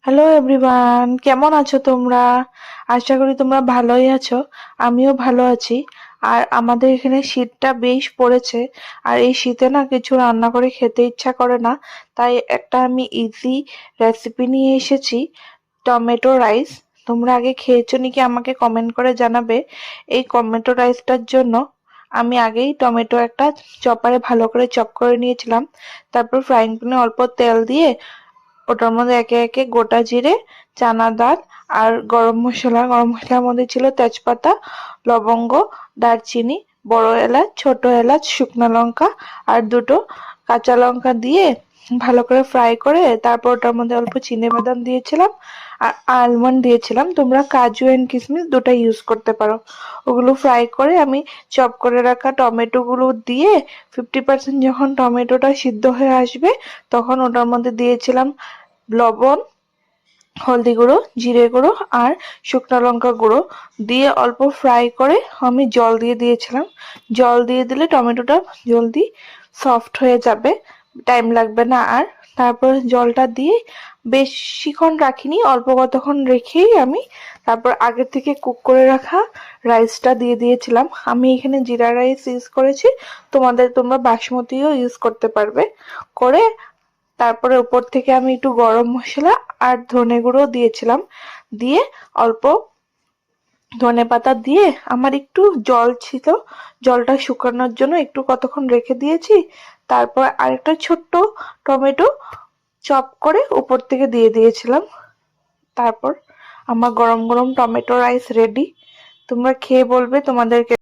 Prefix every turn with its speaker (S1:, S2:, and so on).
S1: Hello everyone, কেমন আছো তোমরা? আশা করি তোমরা ভালোই আছো। আমিও ভালো আছি। আর আমাদের এখানে শীতটা বেশ পড়েছে। আর এই শীতে না কিছু রান্না করে খেতে ইচ্ছা করে না। তাই একটা আমি ইজি রেসিপি নিয়ে এসেছি, টমেটো রাইস। তোমরা আগে খেয়েছো নাকি আমাকে কমেন্ট করে জানাবে। এই টমেটো রাইসটার জন্য আমি আগেই টমেটো একটা চপারে ভালো করে চপ করে নিয়েছিলাম। তারপর ফ্রাইং প্যানে অল্প তেল দিয়ে ওটার মধ্যে একে একে গোটা জিরে, চানা ডাল আর গরম মশলার মধ্যে ছিল তেজপাতা, লবঙ্গ, দারচিনি, বড় এলাচ, ছোট এলাচ, শুকনো লঙ্কা আর দুটো কাঁচা লঙ্কা দিয়ে ভালো করে ফ্রাই করে তারপর ওটার মধ্যে অল্প চিনেবাদাম দিয়েছিলাম আর আলমন্ড দিয়েছিলাম। তোমরা কাজু এন্ড কিশমিশ দুটোই ইউজ করতে পারো। ওগুলো ফ্রাই করে আমি চপ করে রাখা টমেটো গুলো দিয়ে 50% যখন টমেটোটা সিদ্ধ হয়ে আসবে তখন ওটার মধ্যে দিয়েছিলাম লবণ, হলদি গুঁড়ো, জিরে গুঁড়ো আর শুকনো লঙ্কা গুঁড়ো দিয়ে অল্প ফ্রাই করে আমি জল দিয়ে দিয়েছিলাম। জল দিয়ে দিলে টমেটোটা জলদি সফট হয়ে যাবে, টাইম লাগবে না আর। তারপর জলটা দিয়ে বেশিক্ষণ রাখিনি, অল্প কতক্ষণ রেখেই আমি তারপর আগে থেকে কুক করে রাখা রাইসটা দিয়ে দিয়েছিলাম। আমি এখানে জিরা রাইস ইউজ করেছি, তোমরা বাসমতিও ইউজ করতে পারবে। করে তারপরে উপর থেকে আমি একটু গরম মশলা আর ধনে গুঁড়ো দিয়েছিলাম। দিয়ে অল্প ধনেপাতা দিয়ে আমার একটু জল ছিল, জলটা শুকানোর জন্য একটু কতক্ষণ রেখে দিয়েছি। তারপর আরেকটা ছোট্ট টমেটো চপ করে উপর থেকে দিয়ে দিয়েছিলাম। তারপর আমার গরম গরম টমেটো রাইস রেডি। তোমরা খেয়ে বলবে তোমাদের